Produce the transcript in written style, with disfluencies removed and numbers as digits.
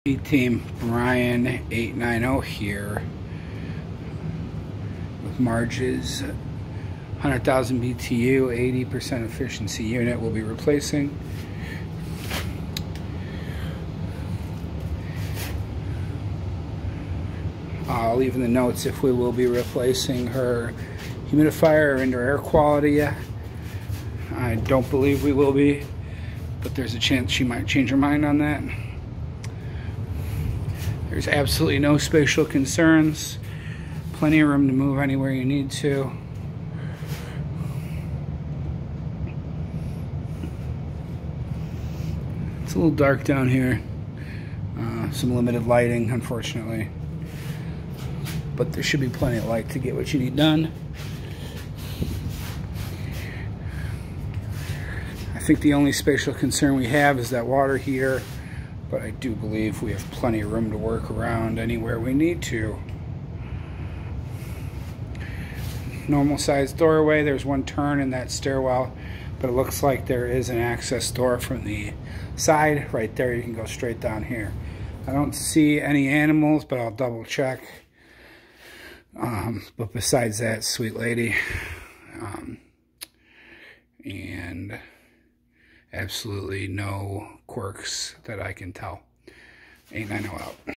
Team Brian 890 here with Marge's 100,000 BTU 80% efficiency unit we'll be replacing. I'll leave in the notes if we will be replacing her humidifier or indoor air quality. I don't believe we will be, but there's a chance she might change her mind on that. There's absolutely no spatial concerns. Plenty of room to move anywhere you need to. It's a little dark down here. Some limited lighting, unfortunately. But there should be plenty of light to get what you need done. I think the only spatial concern we have is that water heater. But I do believe we have plenty of room to work around anywhere we need to. Normal sized doorway, there's one turn in that stairwell, but it looks like there is an access door from the side. Right there, you can go straight down here. I don't see any animals, but I'll double check. But besides that, sweet lady. And absolutely no quirks that I can tell. 890 out.